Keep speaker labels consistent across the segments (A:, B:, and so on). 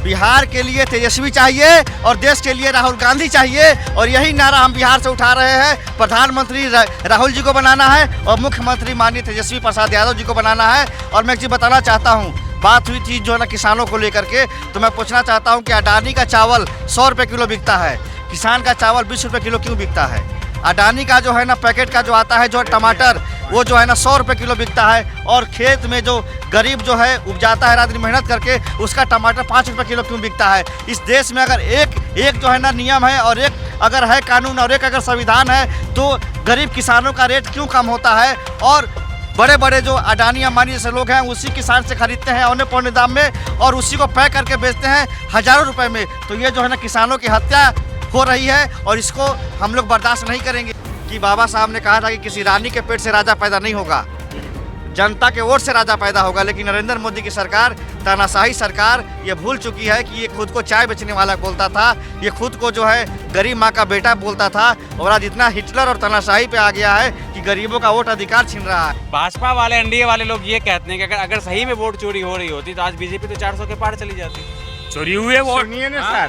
A: बिहार के लिए तेजस्वी चाहिए और देश के लिए राहुल गांधी चाहिए, और यही नारा हम बिहार से उठा रहे हैं। प्रधानमंत्री राहुल जी को बनाना है और मुख्यमंत्री माननीय तेजस्वी प्रसाद यादव जी को बनाना है। और मैं एक चीज़ बताना चाहता हूँ, बात हुई थी जो है ना किसानों को लेकर के, तो मैं पूछना चाहता हूँ कि अडानी का चावल 100 रुपये किलो बिकता है, किसान का चावल 20 रुपये किलो क्यों बिकता है? अडानी का जो है ना पैकेट का जो आता है जो टमाटर, वो जो है ना 100 रुपये किलो बिकता है, और खेत में जो गरीब जो है उपजाता है रात दिन मेहनत करके, उसका टमाटर 5 रुपये किलो क्यों बिकता है? इस देश में अगर एक जो है ना नियम है और एक अगर है कानून और एक अगर संविधान है, तो गरीब किसानों का रेट क्यों कम होता है? और बड़े बड़े जो अडानी अंबानी जैसे लोग हैं उसी किसान से खरीदते हैं औने पौने दाम में और उसी को पैक करके बेचते हैं हज़ारों रुपए में। तो ये जो है ना किसानों की हत्या हो रही है और इसको हम लोग बर्दाश्त नहीं करेंगे। कि बाबा साहब ने कहा था कि किसी रानी के पेट से राजा पैदा नहीं होगा, जनता के वोट से राजा पैदा होगा। लेकिन नरेंद्र मोदी की सरकार, तानाशाही सरकार, ये भूल चुकी है कि ये खुद को चाय बेचने वाला बोलता था, ये खुद को जो है गरीब माँ का बेटा बोलता था, और आज इतना हिटलर और तानाशाही पे आ गया है कि गरीबों का वोट अधिकार छीन रहा है।
B: भाजपा वाले एनडीए वाले लोग ये कहते हैं कि अगर सही में वोट चोरी हो रही होती तो आज बीजेपी तो 400 के पार चली जाती।
C: चोरी हुए वोट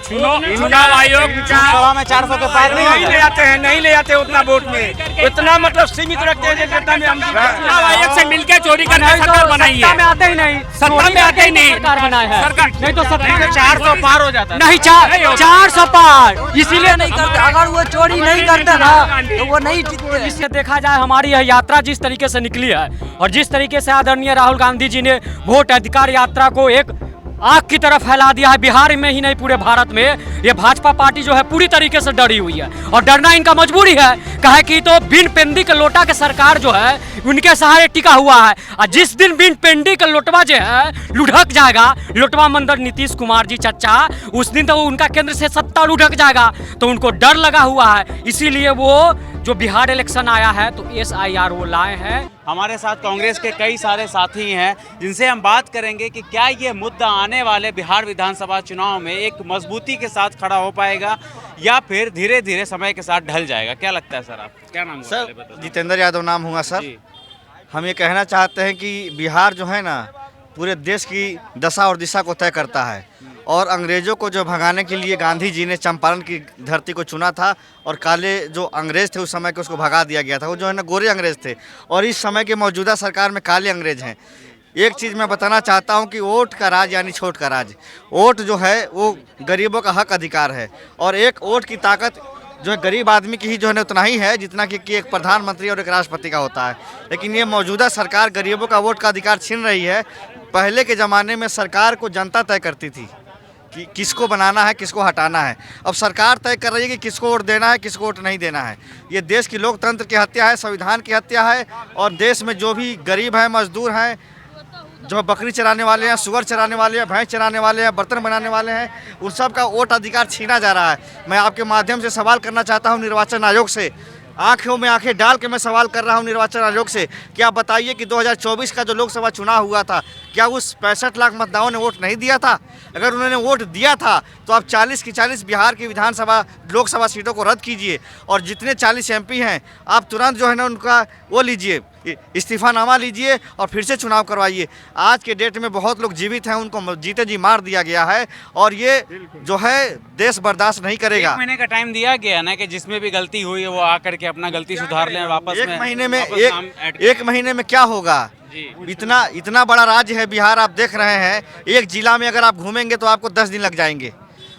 B: चुनाव आयोग सभा में 400 के पार
C: नहीं ले जाते हैं, नहीं ले जाते उतना वोट में, इतना मतलब सीमित रखते हैं। चुनाव आयोग से मिलकर चोरी करने सरकार बनाई है,
D: में आते ही नहीं,
C: सत्ता में आते ही नहीं,
D: सरकार बनाए है
C: सरकार
D: नहीं तो
B: 400 पार हो जाता
D: नहीं, 400 पार इसीलिए नहीं करते। अगर वो चोरी नहीं करते ना तो वो नहीं जीतते। इससे देखा जाए हमारी यह यात्रा जिस तरीके से निकली है और जिस तरीके से आदरणीय राहुल गांधी जी ने वोट अधिकार यात्रा को एक आग की तरफ फैला दिया है, बिहार में ही नहीं पूरे भारत में, ये भाजपा पार्टी जो है पूरी तरीके से डरी हुई है और डरना इनका मजबूरी है। कहे कि तो बिन पेंदी के लोटा के सरकार जो है उनके सहारे टिका हुआ है, और जिस दिन बिन पेंदी का लोटवा जो है लुढ़क जाएगा, लोटवा मंदिर नीतीश कुमार जी चच्चा, उस दिन तो उनका केंद्र से सत्ता लुढ़क जाएगा। तो उनको डर लगा हुआ है, इसीलिए वो जो बिहार इलेक्शन आया है तो SIR वो लाए हैं।
B: हमारे साथ कांग्रेस के कई सारे साथी हैं जिनसे हम बात करेंगे कि क्या ये मुद्दा आने वाले बिहार विधानसभा चुनाव में एक मजबूती के साथ खड़ा हो पाएगा या फिर धीरे धीरे समय के साथ ढल जाएगा। क्या लगता है सर, आप क्या नाम?
A: सर जितेंद्र यादव नाम हुआ सर। हम ये कहना चाहते हैं कि बिहार जो है ना पूरे देश की दशा और दिशा को तय करता है, और अंग्रेज़ों को जो भगाने के लिए गांधी जी ने चंपारण की धरती को चुना था, और काले जो अंग्रेज़ थे उस समय के उसको भगा दिया गया था। वो जो है ना गोरे अंग्रेज़ थे, और इस समय के मौजूदा सरकार में काले अंग्रेज़ हैं। एक चीज़ मैं बताना चाहता हूं कि वोट का राज यानी छोट का राज, वोट जो है वो गरीबों का हक अधिकार है, और एक वोट की ताकत जो है गरीब आदमी की ही जो है ना उतना ही है जितना कि एक प्रधानमंत्री और एक राष्ट्रपति का होता है। लेकिन ये मौजूदा सरकार गरीबों का वोट का अधिकार छीन रही है। पहले के ज़माने में सरकार को जनता तय करती थी कि किसको बनाना है, किसको हटाना है। अब सरकार तय कर रही है कि किसको वोट देना है, किसको वोट नहीं देना है। ये देश की लोकतंत्र की हत्या है, संविधान की हत्या है, और देश में जो भी गरीब हैं, मजदूर हैं, जो बकरी चराने वाले हैं, सुअर चराने वाले हैं, भैंस चराने वाले हैं, बर्तन बनाने वाले हैं, उन सब का वोट अधिकार छीना जा रहा है। मैं आपके माध्यम से सवाल करना चाहता हूँ निर्वाचन आयोग से, आंखों में आंखें डाल के मैं सवाल कर रहा हूं निर्वाचन आयोग से कि आप बताइए कि 2024 का जो लोकसभा चुनाव हुआ था, क्या उस 65 लाख मतदाताओं ने वोट नहीं दिया था? अगर उन्होंने वोट दिया था तो आप 40 की 40 बिहार की विधानसभा लोकसभा सीटों को रद्द कीजिए, और जितने 40 MP हैं आप तुरंत जो है ना उनका वो लीजिए, इस्तीफानामा लीजिए और फिर से चुनाव करवाइए। आज के डेट में बहुत लोग जीवित हैं, उनको जीते जी मार दिया गया है, और ये जो है देश बर्दाश्त नहीं करेगा।
B: 1 महीने का टाइम दिया गया ना कि जिसमें भी गलती हुई है वो आकर के अपना गलती सुधार लें और वापस
A: एक महीने में क्या होगा? इतना बड़ा राज्य है बिहार, आप देख रहे हैं। एक जिला में अगर आप घूमेंगे तो आपको 10 दिन लग जाएंगे,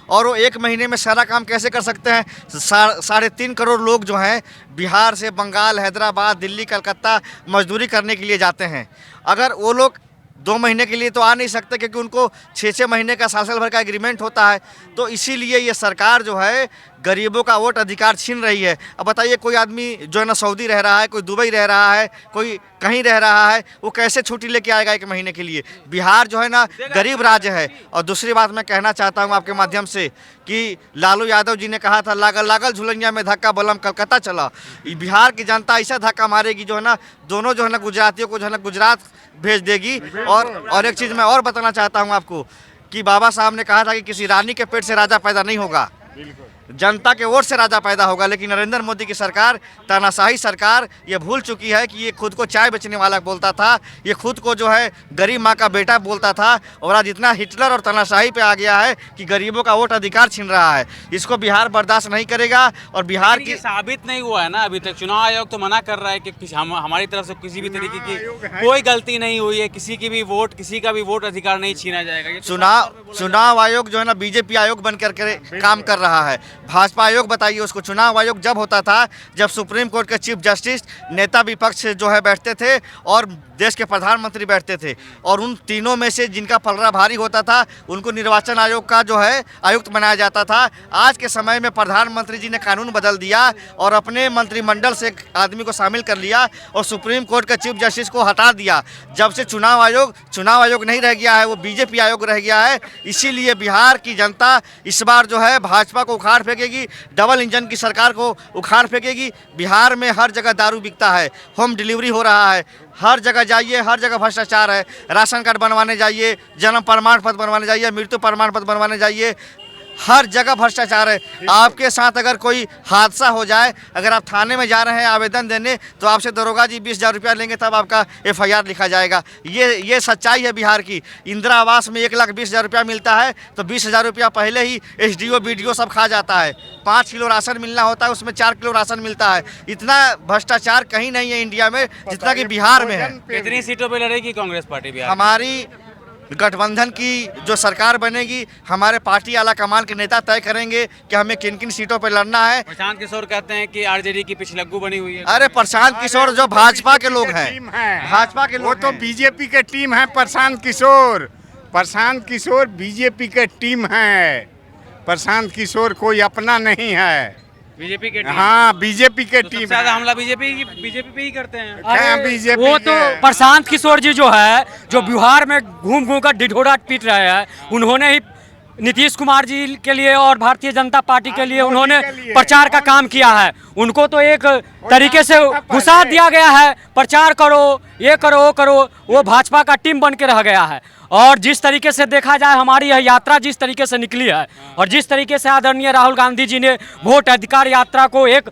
A: और वो 1 महीने में सारा काम कैसे कर सकते हैं? 3.5 करोड़ लोग जो हैं बिहार से बंगाल, हैदराबाद, दिल्ली, कलकत्ता मजदूरी करने के लिए जाते हैं। अगर वो लोग 2 महीने के लिए तो आ नहीं सकते, क्योंकि उनको 6-6 महीने का साल भर का एग्रीमेंट होता है। तो इसीलिए ये सरकार जो है गरीबों का वोट अधिकार छीन रही है। अब बताइए, कोई आदमी जो है ना सऊदी रह रहा है, कोई दुबई रह रहा है, कोई कहीं रह रहा है, वो कैसे छुट्टी लेके आएगा 1 महीने के लिए? बिहार जो है ना गरीब राज्य है। और दूसरी बात मैं कहना चाहता हूँ आपके माध्यम से कि लालू यादव जी ने कहा था लागल लागल झुलनिया में धक्का बलम कलकत्ता चला। बिहार की जनता ऐसा धक्का मारेगी जो है ना दोनों जो है ना गुजरातियों को जो है ना गुजरात भेज देगी। और एक चीज़ मैं और बताना चाहता हूँ आपको कि बाबा साहब ने कहा था कि किसी रानी के पेट से राजा पैदा नहीं होगा। जनता के वोट से राजा पैदा होगा। लेकिन नरेंद्र मोदी की सरकार, तानाशाही सरकार, ये भूल चुकी है कि ये खुद को चाय बेचने वाला बोलता था, ये खुद को जो है गरीब माँ का बेटा बोलता था, और आज इतना हिटलर और तानाशाही पे आ गया है कि गरीबों का वोट अधिकार छीन रहा है। इसको बिहार बर्दाश्त नहीं करेगा। और बिहार की
B: साबित नहीं हुआ है ना अभी तक। चुनाव आयोग तो मना कर रहा है कि हमारी तरफ से किसी भी तरीके की कोई गलती नहीं हुई है, किसी की भी वोट, किसी का भी वोट अधिकार नहीं छीना जाएगा। ये
A: चुनाव आयोग जो है ना बीजेपी आयोग बन कर काम कर रहा है। भाजपा आयोग बताइए उसको। चुनाव आयोग जब होता था जब सुप्रीम कोर्ट के चीफ जस्टिस, नेता विपक्ष जो है बैठते थे और देश के प्रधानमंत्री बैठते थे, और उन तीनों में से जिनका पलड़ा भारी होता था उनको निर्वाचन आयोग का जो है आयुक्त बनाया जाता था। आज के समय में प्रधानमंत्री जी ने कानून बदल दिया और अपने मंत्रिमंडल से एक आदमी को शामिल कर लिया और सुप्रीम कोर्ट के चीफ जस्टिस को हटा दिया। जब से चुनाव आयोग नहीं रह गया है, वो बीजेपी आयोग रह गया है। इसीलिए बिहार की जनता इस बार जो है भाजपा को उखाड़ फेंकेगी, डबल इंजन की सरकार को उखाड़ फेंकेगी। बिहार में हर जगह दारू बिकता है, होम डिलीवरी हो रहा है, हर जगह जाइए, हर जगह भ्रष्टाचार है। राशन कार्ड बनवाने जाइए, जन्म प्रमाण पत्र बनवाने जाइए, मृत्यु प्रमाण पत्र बनवाने जाइए, हर जगह भ्रष्टाचार है। आपके साथ अगर कोई हादसा हो जाए, अगर आप थाने में जा रहे हैं आवेदन देने, तो आपसे दरोगा जी 20,000 रुपया लेंगे, तब आपका FIR लिखा जाएगा। ये सच्चाई है बिहार की। इंदिरा आवास में 1,20,000 रुपया मिलता है तो 20,000 रुपया पहले ही SDO BDO सब खा जाता है। 5 किलो राशन मिलना होता है, उसमें 4 किलो राशन मिलता है। इतना भ्रष्टाचार कहीं नहीं है इंडिया में जितना कि बिहार में है।
B: कितनी सीटों पर लड़ेगी कांग्रेस पार्टी बिहार?
A: हमारी गठबंधन की जो सरकार बनेगी, हमारे पार्टी आला कमान के नेता तय करेंगे कि हमें किन किन सीटों पर लड़ना है।
B: प्रशांत किशोर कहते हैं कि RJD की पिछलग्गू बनी हुई है।
A: अरे प्रशांत किशोर जो भाजपा के लोग हैं, भाजपा के
E: वो
A: लोग
E: तो बीजेपी के टीम है। प्रशांत किशोर बीजेपी के टीम है। प्रशांत किशोर कोई अपना नहीं है।
B: बीजेपी के टीम?
E: हाँ, बीजेपी के
B: तो
E: टीम
B: सबसे ज्यादा हमला बीजेपी पे ही करते हैं।
E: हाँ, बीजेपी
D: वो तो प्रशांत किशोर जी जो है, जो बिहार में घूम घूम कर ढिढोरा पीट रहे हैं, उन्होंने ही नीतीश कुमार जी के लिए और भारतीय जनता पार्टी के लिए उन्होंने प्रचार का काम किया है। उनको तो एक तरीके से घुसा दिया गया है, प्रचार करो, ये करो, वो करो। वो भाजपा का टीम बन के रह गया है। और जिस तरीके से देखा जाए हमारी यह यात्रा जिस तरीके से निकली है, और जिस तरीके से आदरणीय राहुल गांधी जी ने वोट अधिकार यात्रा को एक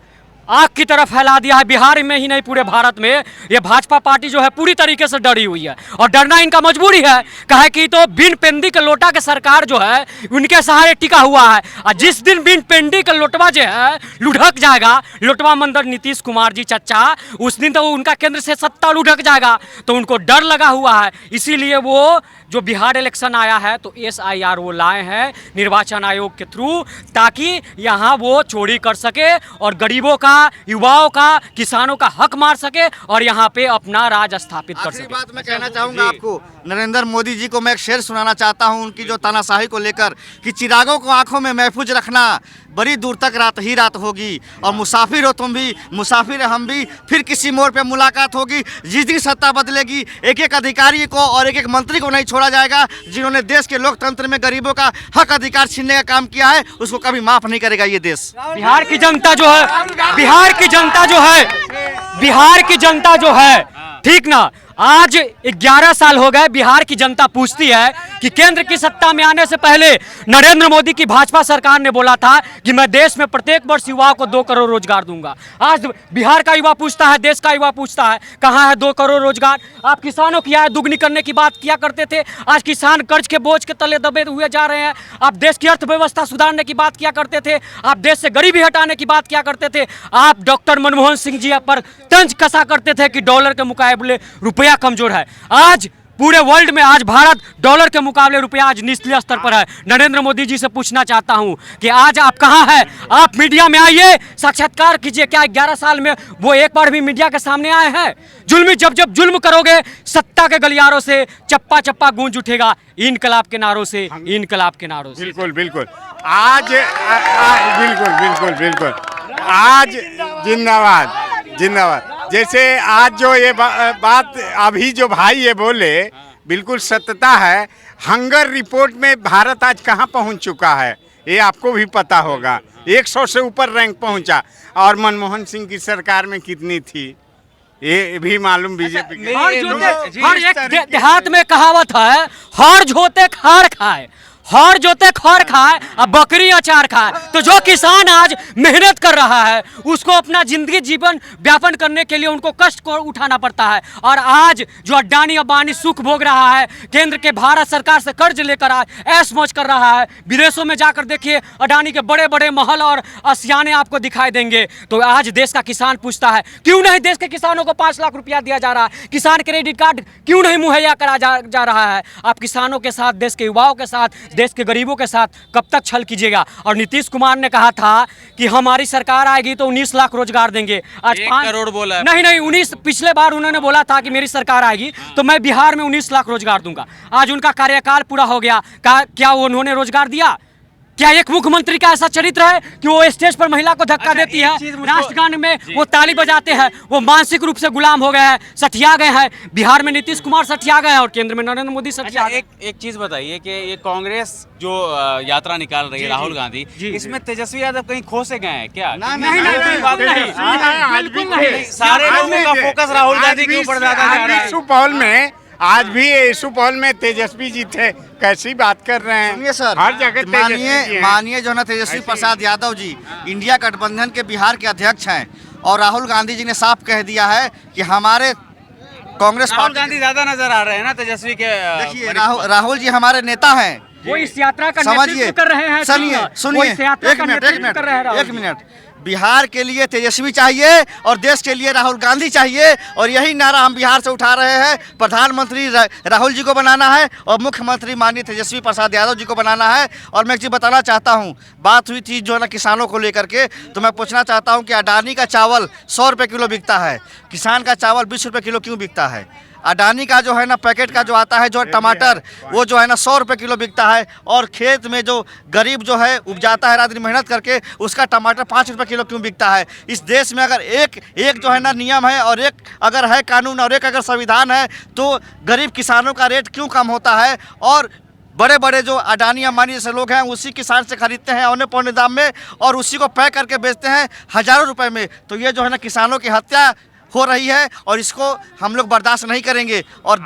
D: आग की तरफ फैला दिया है, बिहार में ही नहीं पूरे भारत में, ये भाजपा पार्टी जो है पूरी तरीके से डरी हुई है। और डरना इनका मजबूरी है, कहे कि तो बिन पेंदी के लोटा के सरकार जो है उनके सहारे टिका हुआ है। और जिस दिन बिन पेंदी का लोटवा जो है लुढ़क जाएगा, लोटवा मंदिर नीतीश कुमार जी चच्चा, उस दिन तो उनका केंद्र से सत्ता लुढ़क जाएगा। तो उनको डर लगा हुआ है, इसीलिए वो जो बिहार इलेक्शन आया है तो SIR वो लाए हैं निर्वाचन आयोग के थ्रू, ताकि यहाँ वो चोरी कर सके और गरीबों का, युवाओं का, किसानों का हक मार सके और यहाँ पे अपना राज स्थापित कर
A: आखिरी
D: सके।
A: बात मैं कहना चाहूँगा आपको, नरेंद्र मोदी जी को मैं एक शेर सुनाना चाहता हूँ उनकी जो तानाशाही को लेकर, कि चिरागों को आंखों में महफूज रखना, बड़ी दूर तक रात ही रात होगी, और मुसाफिर हो तुम भी, मुसाफिर है हम भी, फिर किसी मोड़ पे मुलाकात होगी। जिस दिन सत्ता बदलेगी, एक एक अधिकारी को और एक एक मंत्री को नहीं छोड़ा जाएगा। जिन्होंने देश के लोकतंत्र में गरीबों का हक अधिकार छीनने का काम किया है, उसको कभी माफ नहीं करेगा ये देश।
D: बिहार की जनता जो है, बिहार की जनता जो है, ठीक ना, आज 11 साल हो गए बिहार की जनता पूछती है कि केंद्र की सत्ता में आने से पहले नरेंद्र मोदी की भाजपा सरकार ने बोला था कि मैं देश में प्रत्येक वर्ष युवाओं को 2 करोड़ रोजगार दूंगा। आज बिहार का युवा पूछता है, देश का युवा पूछता है, कहाँ है 2 करोड़ रोजगार? आप किसानों की आय दुगनी करने की बात किया करते थे, आज किसान कर्ज के बोझ के तले दबे हुए जा रहे हैं। आप देश की अर्थव्यवस्था सुधारने की बात किया करते थे, आप देश से गरीबी हटाने की बात किया करते थे। आप डॉक्टर मनमोहन सिंह जी पर तंज कसा करते थे कि डॉलर के मुकाबले रुपया कमजोर है। आज पूरे वर्ल्ड में आज भारत डॉलर के मुकाबले रुपया आज निचले स्तर पर है। नरेंद्र मोदी जी से पूछना चाहता हूं कि आज आप कहां हैं? आप मीडिया में आइए, साक्षात्कार कीजिए। क्या 11 साल में वो एक बार भी मीडिया के सामने आए हैं? जुल्मी जब जुल्म करोगे, सत्ता के गलियारों से चप्पा चप्पा गूंज उठेगा, इनकलाब के नारों से, इनकलाब के नारों से।
E: बिल्कुल बिल्कुल। आज बिल्कुल आज जिंदाबाद। जैसे आज जो ये बात अभी जो भाई ये बोले, बिल्कुल सत्यता है। हंगर रिपोर्ट में भारत आज कहाँ पहुँच चुका है ये आपको भी पता होगा। 100 से ऊपर रैंक पहुँचा, और मनमोहन सिंह की सरकार में कितनी थी ये भी मालूम बीजेपी के।
D: हर एक देहात में कहावत है, हार जोते खार खाए। हर जोते खर खाए और बकरी अचार खाए। तो जो किसान आज मेहनत कर रहा है उसको अपना जिंदगी जीवन व्यापन करने के लिए उनको कष्ट को उठाना पड़ता है। और आज जो अडानी अंबानी सुख भोग रहा है, केंद्र के भारत सरकार से कर्ज लेकर आज ऐश मौज कर रहा है, विदेशों में जाकर देखिए अडानी के बड़े बड़े महल और आशियाने आपको दिखाई देंगे। तो आज देश का किसान पूछता है क्यों नहीं देश के किसानों को 5 लाख रुपया दिया जा रहा है, किसान क्रेडिट कार्ड क्यों नहीं मुहैया करा जा रहा है। आप किसानों के साथ, देश के युवाओं के साथ, देश के गरीबों के साथ कब तक छल कीजिएगा। और नीतीश कुमार ने कहा था कि हमारी सरकार आएगी तो 19 लाख रोजगार देंगे। आज
B: 1 करोड़ बोला है।
D: नहीं 19, पिछले बार उन्होंने बोला था कि मेरी सरकार आएगी तो मैं बिहार में 19 लाख रोजगार दूंगा। आज उनका कार्यकाल पूरा हो गया, क्या उन्होंने रोजगार दिया? क्या एक मुख्यमंत्री का ऐसा चरित्र है कि वो स्टेज पर महिला को धक्का देती है, राष्ट्रगान में वो ताली बजाते हैं, वो मानसिक रूप से गुलाम हो गए हैं, सठिया गए हैं। बिहार में नीतीश कुमार सठिया गए हैं और केंद्र में नरेंद्र मोदी सठिया गए।
B: एक चीज बताइए कि ये कांग्रेस जो यात्रा निकाल रही है राहुल गांधी, इसमें तेजस्वी यादव कहीं खो से गए हैं क्या?
D: नहीं,
B: सारे लोगों का फोकस राहुल गांधी के ऊपर ज्यादा जा रहा है।
E: सुपौल में आज भी सुपौल में तेजस्वी जी थे, कैसी बात कर रहे हैं?
A: सुनिए सर,
E: हर जगह तेजस्वी जी हैं।
A: मानिए जो ना तेजस्वी प्रसाद यादव जी इंडिया गठबंधन के बिहार के अध्यक्ष हैं और राहुल गांधी जी ने साफ कह दिया है कि हमारे कांग्रेस
B: राहुल
A: पार्टी
B: गांधी ज्यादा नजर आ रहे हैं ना तेजस्वी के।
A: देखिए राहुल जी हमारे नेता हैं।
D: वो इस यात्रा का
A: समझिए,
D: नेतृत्व कर रहे हैं।
A: सुनिए एक मिनट बिहार के लिए तेजस्वी चाहिए और देश के लिए राहुल गांधी चाहिए, और यही नारा हम बिहार से उठा रहे हैं। प्रधानमंत्री राहुल जी को बनाना है और मुख्यमंत्री माननीय तेजस्वी प्रसाद यादव जी को बनाना है। और मैं एक चीज़ बताना चाहता हूं, बात हुई थी जो है ना किसानों को लेकर के, तो मैं पूछना चाहता हूं कि अडानी का चावल 100 रुपये किलो बिकता है, किसान का चावल 20 रुपये किलो क्यों बिकता है? अडानी का जो है ना पैकेट का जो आता है जो टमाटर, वो जो है ना 100 रुपये किलो बिकता है, और खेत में जो गरीब जो है उपजाता है रात दिन मेहनत करके, उसका टमाटर 5 रुपये किलो क्यों बिकता है? इस देश में अगर एक जो है ना नियम है और एक अगर है कानून और एक अगर संविधान है तो गरीब किसानों का रेट क्यों कम होता है? और बड़े बड़े जो अडानी अंबानी जैसे लोग हैं उसी किसान से खरीदते हैं औने पौने दाम में और उसी को पैक करके बेचते हैं हज़ारों रुपए में। तो ये जो है ना किसानों की हत्या हो रही है और इसको हम लोग बर्दाश्त नहीं करेंगे। और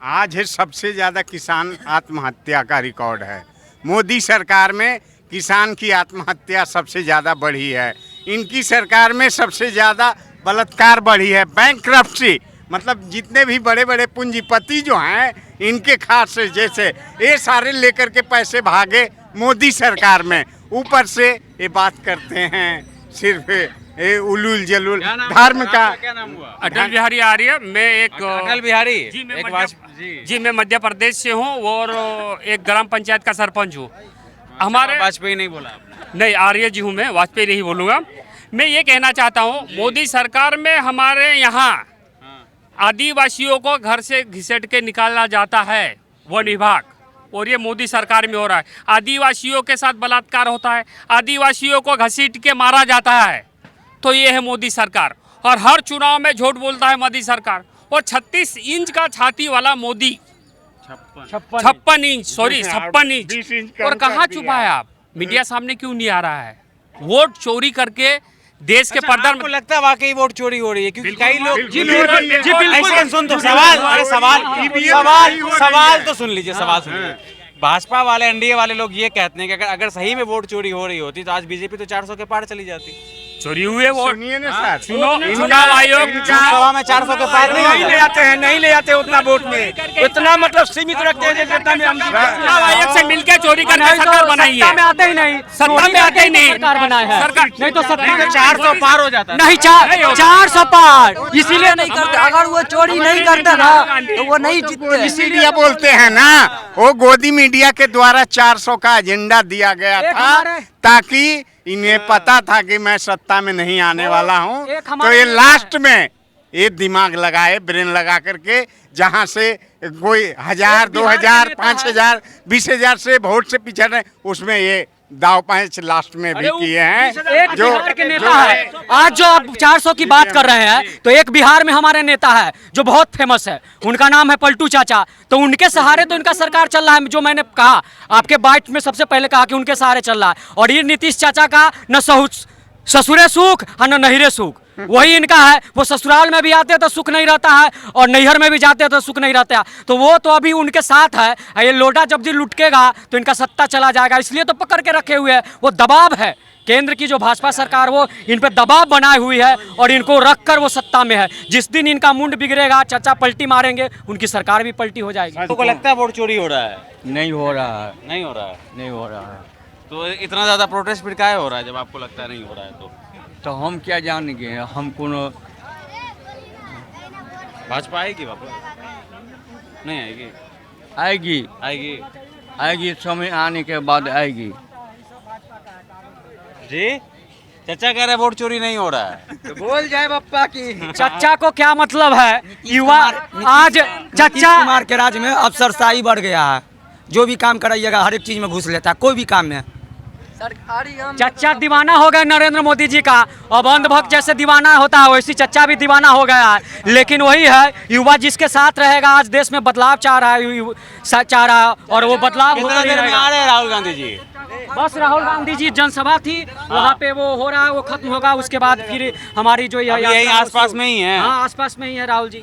E: आज है सबसे ज़्यादा किसान आत्महत्या का रिकॉर्ड है। मोदी सरकार में किसान की आत्महत्या सबसे ज़्यादा बढ़ी है। इनकी सरकार में सबसे ज़्यादा बलात्कार बढ़ी है। बैंकक्रप्सी मतलब जितने भी बड़े बड़े पूंजीपति जो हैं इनके खास जैसे ये सारे लेकर के पैसे भागे मोदी सरकार में। ऊपर से ये बात करते हैं सिर्फ उलूल जलूल धर्म का।
B: क्या नाम हुआ?
C: अटल बिहारी आर्य। मैं एक
B: अटल बिहारी
C: जी मैं मध्य प्रदेश से हूँ और एक ग्राम पंचायत का सरपंच हूँ। हमारे
B: वाजपेयी नहीं बोला आपने?
C: नहीं, आर्य जी हूँ मैं, वाजपेयी नहीं बोलूँगा। मैं ये कहना चाहता हूँ मोदी सरकार में हमारे यहाँ आदिवासियों को घर से घिसट के निकाला जाता है वन विभाग, और ये मोदी सरकार में हो रहा है। आदिवासियों के साथ बलात्कार होता है, आदिवासियों को घसीट के मारा जाता है। तो ये है मोदी सरकार। और हर चुनाव में झूठ बोलता है मोदी सरकार। और 36 इंच का छाती वाला मोदी, 56 इंच, सॉरी 56 इंच। और कहाँ छुपा है आप? मीडिया सामने क्यों नहीं आ रहा है? वोट चोरी करके देश के प्रधान
B: को लगता है वाकई वोट चोरी हो रही है? क्योंकि कई लोग
C: सुन तो
B: सवाल तो सुन लीजिए, सवाल सुन लीजिए। भाजपा वाले एनडीए वाले लोग ये कहते हैं कि अगर सही में वोट चोरी हो रही होती तो आज बीजेपी तो 400 के पार चली जाती।
C: चोरी हुए वोट।
E: सुनिए ना सर,
C: चुनाव आयोग
B: सभा में 400 के पार
C: नहीं ले आते उतना वोट में, इतना मतलब सीमित रखते हैं जितना में हम चुनाव आयोग से मिलकर चोरी करके सरकार बनाई है।
D: सत्ता में आते ही नहीं,
C: सत्ता में आते ही नहीं
D: सरकार बनाए हैं।
C: सरकार
D: नहीं तो सत्ता में
B: 400 पार हो जाता।
D: नहीं, 400 पार इसीलिए नहीं करते। अगर वो चोरी नहीं करते ना तो वो नहीं जीतते।
E: इसीलिए बोलते हैं ना, वो गोदी मीडिया के द्वारा 400 का एजेंडा दिया गया था ताकि इन्हें पता था कि मैं सत्ता में नहीं आने वाला हूं। तो ये लास्ट में ये दिमाग लगाए, ब्रेन लगा करके, जहां से कोई 1000, 2000, 5000, 20,000 से वोट से पिछड़ रहे, उसमें ये दाव पैंच लास्ट में भी किए हैं।
D: एक बिहार के नेता है। आज जो आप 400 की बात कर रहे हैं तो एक बिहार में हमारे नेता है जो बहुत फेमस है, उनका नाम है पलटू चाचा। तो उनके सहारे तो इनका सरकार चल रहा है। जो मैंने कहा आपके बाइट में सबसे पहले कहा कि उनके सहारे चल रहा है। और ये नीतीश चाचा का न ससुरे सुख और न नहिरे सुख। वही इनका है। वो ससुराल में भी आते तो सुख नहीं रहता है और नैहर में भी जाते तो सुख नहीं रहता है। तो वो तो अभी उनके साथ है। ये लोटा जब भी लुटकेगा तो इनका सत्ता चला जाएगा, इसलिए तो पकड़ के रखे हुए हैं। वो दबाव है, केंद्र की जो भाजपा सरकार वो इन पे दबाव बनाए हुई है और इनको रखकर वो सत्ता में है। जिस दिन इनका मुंड बिगड़ेगा, चचा पलटी मारेंगे, उनकी सरकार भी पलटी हो जाएगी।
B: आपको लगता है वोट चोरी हो रहा है?
F: नहीं हो रहा है,
B: नहीं हो रहा है।
F: नहीं हो रहा है।
B: तो इतना ज़्यादा प्रोटेस्ट फिर काहे हो रहा है जब आपको लगता है नहीं हो रहा है?
F: तो हम क्या जानेंगे, हम कोनो
B: भाजपा आएगी वापस? नहीं आएगी?
F: आएगी,
B: आएगी
F: आएगी, समय आने के बाद आएगी।
B: जी चचा कह रहे वोट चोरी नहीं हो रहा है।
F: तो बोल जाए पप्पा की
D: चचा को क्या मतलब है? युवा आज चचा
G: कुमार के राज में अफसरशाही बढ़ गया है। जो भी काम कराइएगा हर एक चीज में घुस लेता है, कोई भी काम में।
D: चचा दीवाना हो गए नरेंद्र मोदी जी का। अब अंधभक्त जैसे दीवाना होता है वैसे चचा भी दीवाना हो गया है। लेकिन वही है, युवा जिसके साथ रहेगा, आज देश में बदलाव चाह रहा है और वो बदलाव
B: कितना
D: होता ही
B: देर में
D: रहेगा।
B: आ रहे हैं राहुल गांधी जी?
D: बस राहुल गांधी जी जनसभा थी वहाँ पे, वो हो रहा है, वो खत्म होगा, उसके बाद फिर हमारी जो
B: अभी यहीं आसपास में ही है।
D: हाँ, आसपास में ही है राहुल जी।